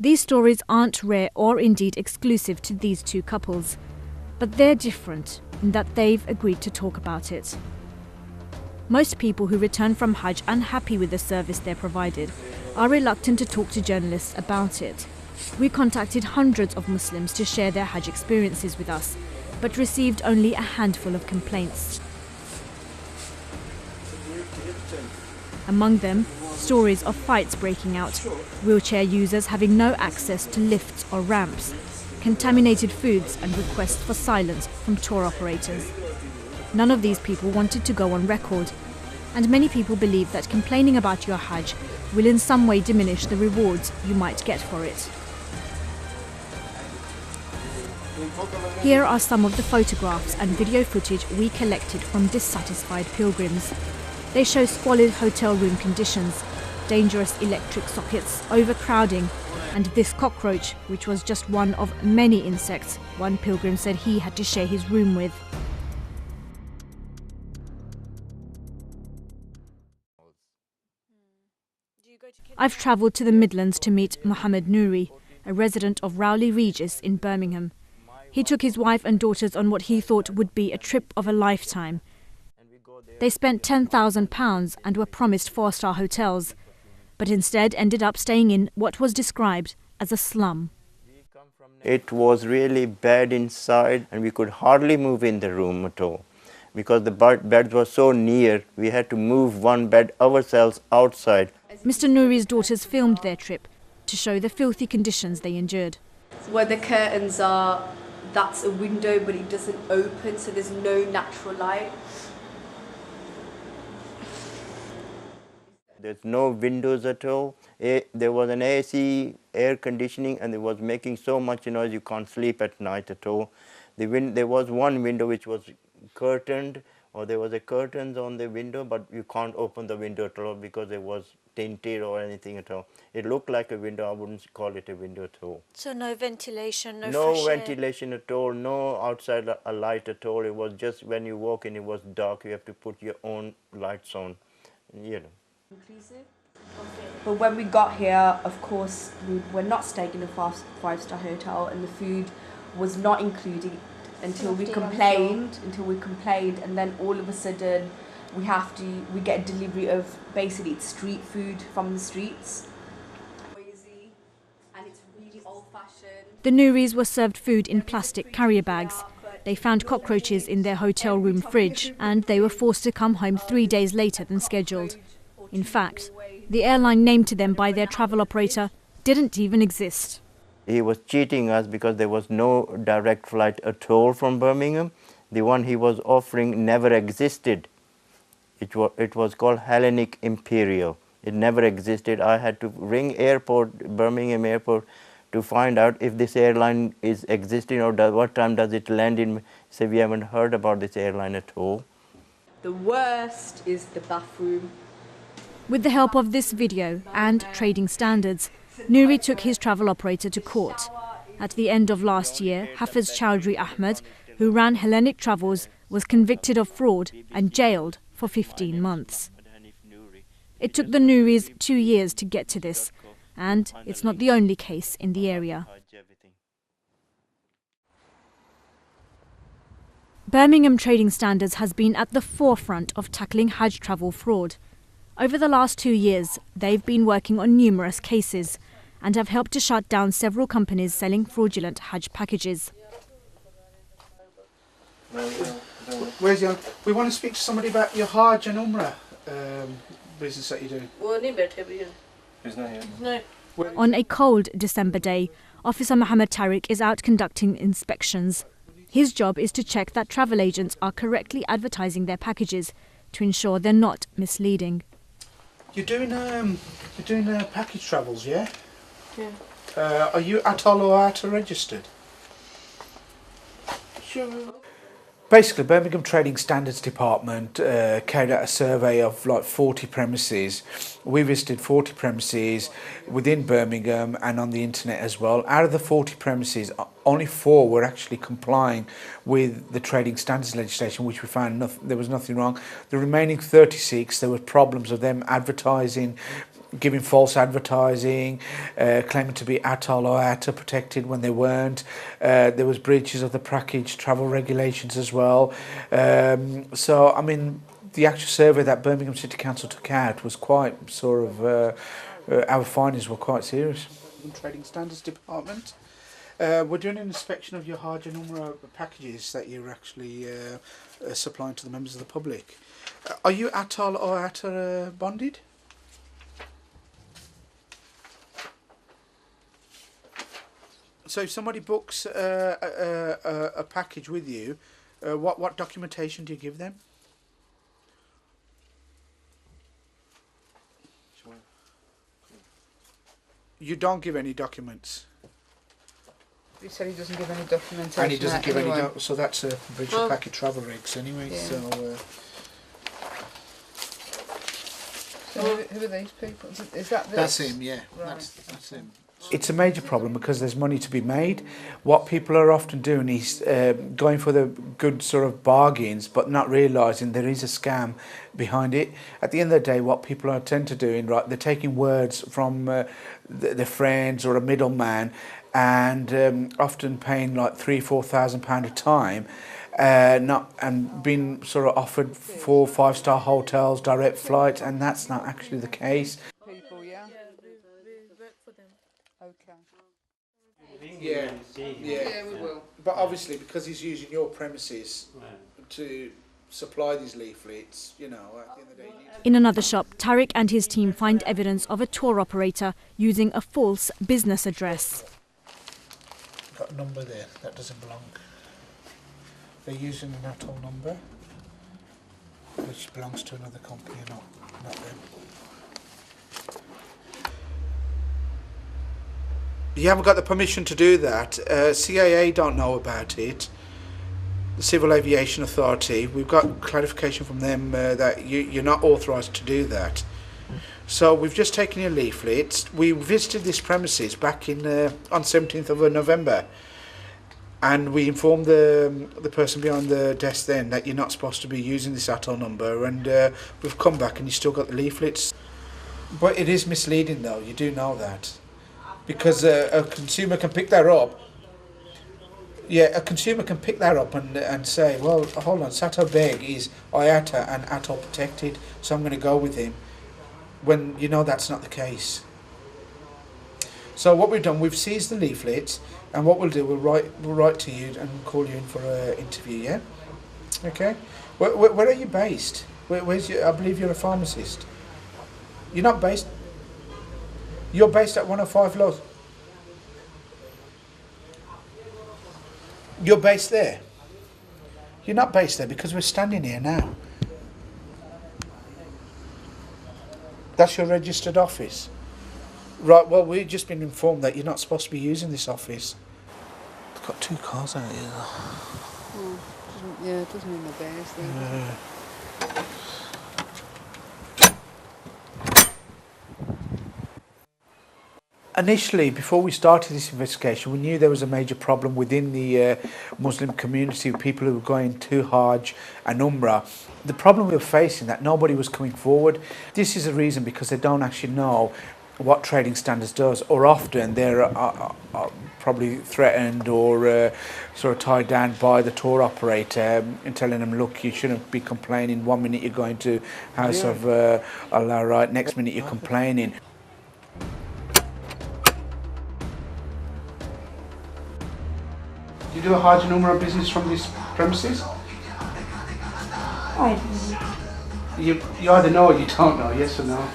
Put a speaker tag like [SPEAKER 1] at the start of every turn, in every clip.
[SPEAKER 1] These stories aren't rare or indeed exclusive to these two couples, but they're different in that they've agreed to talk about it. Most people who return from Hajj unhappy with the service they're provided are reluctant to talk to journalists about it. We contacted hundreds of Muslims to share their Hajj experiences with us, but received only a handful of complaints. Among them, stories of fights breaking out, wheelchair users having no access to lifts or ramps, contaminated foods and requests for silence from tour operators. None of these people wanted to go on record, and many people believe that complaining about your Hajj will in some way diminish the rewards you might get for it. Here are some of the photographs and video footage we collected from dissatisfied pilgrims. They show squalid hotel room conditions, dangerous electric sockets, overcrowding, and this cockroach, which was just one of many insects one pilgrim said he had to share his room with. I've travelled to the Midlands to meet Mohammed Nouri, a resident of Rowley Regis in Birmingham. He took his wife and daughters on what he thought would be a trip of a lifetime. They spent £10,000 and were promised 4-star hotels, but instead ended up staying in what was described as a slum.
[SPEAKER 2] It was really bad inside and we could hardly move in the room at all. Because the beds were so near, we had to move one bed ourselves outside.
[SPEAKER 1] Mr. Nouri's daughters filmed their trip to show the filthy conditions they endured.
[SPEAKER 3] Where the curtains are, that's a window, but it doesn't open, so there's no natural light.
[SPEAKER 2] There's no windows at all. There was an AC, air conditioning, and it was making so much noise you can't sleep at night at all. There was one window which was curtained, or there was a curtains on the window, but you can't open the window at all because it was tinted or anything at all. It looked like a window, I wouldn't call it a window at all.
[SPEAKER 1] So no ventilation,
[SPEAKER 2] no ventilation at all, no outside a light at all. It was just when you walk in, it was dark. You have to put your own lights on, you know.
[SPEAKER 3] Inclusive. But when we got here, of course, we were not staying in a five-star hotel, and the food was not included until we complained. And then all of a sudden, we get a delivery of basically it's street food from the streets. Noisy, and it's really old-fashioned.
[SPEAKER 1] The Nouris were served food in plastic carrier bags. They found cockroaches in their hotel room fridge, and they were forced to come home 3 days later than scheduled. In fact, the airline named to them by their travel operator didn't even exist.
[SPEAKER 2] He was cheating us because there was no direct flight at all from Birmingham. The one he was offering never existed. It was called Hellenic Imperial. It never existed. I had to ring Birmingham Airport, to find out if this airline is existing or what time does it land in. So we haven't heard about this airline at all.
[SPEAKER 3] The worst is the bathroom.
[SPEAKER 1] With the help of this video and trading standards, Nouri took his travel operator to court. At the end of last year, Hafiz Chowdhury Ahmed, who ran Hellenic Travels, was convicted of fraud and jailed for 15 months. It took the Nouris 2 years to get to this, and it's not the only case in the area. Birmingham Trading Standards has been at the forefront of tackling Hajj travel fraud. Over the last 2 years, they've been working on numerous cases and have helped to shut down several companies selling fraudulent Hajj packages.
[SPEAKER 4] We want to speak to somebody about your Hajj and Umrah business that you're doing.
[SPEAKER 5] He's not here. No.
[SPEAKER 1] On a cold December day, Officer Mohammed Tariq is out conducting inspections. His job is to check that travel agents are correctly advertising their packages to ensure they're not misleading.
[SPEAKER 4] You're doing package travels, yeah?
[SPEAKER 5] Yeah.
[SPEAKER 4] Are you ATOL or ATA registered?
[SPEAKER 5] Sure.
[SPEAKER 4] Basically, Birmingham Trading Standards Department carried out a survey of like 40 premises. We visited 40 premises within Birmingham and on the internet as well. Out of the 40 premises, only 4 were actually complying with the trading standards legislation, which we found there was nothing wrong. The remaining 36, there were problems of them advertising giving false advertising, claiming to be ATOL or ATA protected when they weren't. There was breaches of the package travel regulations as well. So, I mean, the actual survey that Birmingham City Council took out was quite sort of, our findings were quite serious. Trading Standards Department. We're doing an inspection of your Hajj and Umrah packages that you're actually supplying to the members of the public. Are you ATOL or ATA bonded? So if somebody books a package with you, what documentation do you give them? You don't give any documents.
[SPEAKER 6] He said he doesn't give any documentation.
[SPEAKER 4] And he doesn't give any, so that's a breach of package travel regs anyway.
[SPEAKER 6] Yeah.
[SPEAKER 4] So
[SPEAKER 6] who are these people? Is that this?
[SPEAKER 4] that's him, yeah.
[SPEAKER 6] Right.
[SPEAKER 4] That's him. It's a major problem because there's money to be made. What people are often doing is going for the good sort of bargains, but not realising there is a scam behind it. At the end of the day, what people are tend to doing, right, they're taking words from their friends or a middleman, and often paying like £3,000-4,000 a time, and being sort of offered 4- or 5-star hotels, direct flights, and that's not actually the case.
[SPEAKER 6] People, yeah? Okay.
[SPEAKER 4] Yeah,
[SPEAKER 6] we will.
[SPEAKER 4] But obviously, because he's using your premises to supply these leaflets, you know, at the end of the day...
[SPEAKER 1] In another shop, Tariq and his team find evidence of a tour operator using a false business address.
[SPEAKER 4] Got a number there that doesn't belong. They're using an ATOL number, which belongs to another company, not them. You haven't got the permission to do that. CAA don't know about it. The Civil Aviation Authority, we've got clarification from them that you're not authorised to do that. So we've just taken your leaflets. We visited this premises back in on 17th of November, and we informed the person behind the desk then that you're not supposed to be using this ATOL number, and we've come back and you still got the leaflets. But it is misleading though, you do know that. Because a consumer can pick that up. Yeah, a consumer can pick that up and say, well, hold on, Sato Beg is IATA and ATOL protected, so I'm going to go with him. When you know that's not the case. So what we've done, we've seized the leaflets, and what we'll do, we'll write to you and call you in for an interview. Yeah. Okay. Where are you based? Where's your? I believe you're a pharmacist. You're not based. You're based at 105 Lows. You're based there. You're not based there because we're standing here now. That's your registered office. Right, well, we've just been informed that you're not supposed to be using this office. They've got 2 cars out here.
[SPEAKER 6] It doesn't mean they're based there.
[SPEAKER 4] Initially, before we started this investigation, we knew there was a major problem within the Muslim community of people who were going to Hajj and Umrah. The problem we were facing that nobody was coming forward. This is a reason because they don't actually know what Trading Standards does, or often they're probably threatened or sort of tied down by the tour operator and telling them, look, you shouldn't be complaining. 1 minute you're going to House of Allah, right? Next minute you're complaining. You do a Hajj and Umrah business from these premises? You either know or you don't know, yes or no?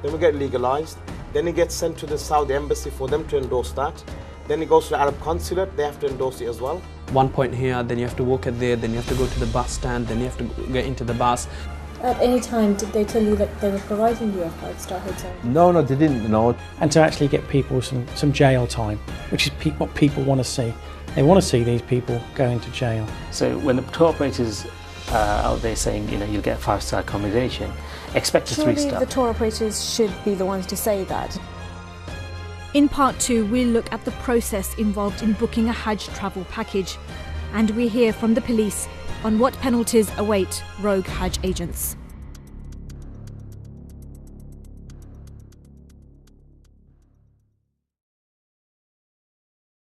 [SPEAKER 7] Then we get legalized. Then it gets sent to the Saudi embassy for them to endorse that. Then it goes to the Arab consulate, they have to endorse it as well.
[SPEAKER 8] One point here, then you have to walk it there, then you have to go to the bus stand, then you have to get into the bus.
[SPEAKER 9] At any time, did they tell you that they were providing you a 5-star hotel?
[SPEAKER 10] No, they didn't know.
[SPEAKER 11] And to actually get people some jail time, which is what people want to see. They want to see these people going to jail.
[SPEAKER 12] So when the tour operators are out there saying, you know, you'll get a 5-star accommodation, expect a 3-star.
[SPEAKER 9] Surely the tour operators should be the ones to say that.
[SPEAKER 1] In part 2, we'll look at the process involved in booking a Hajj travel package, and we hear from the police on what penalties await rogue Hajj agents.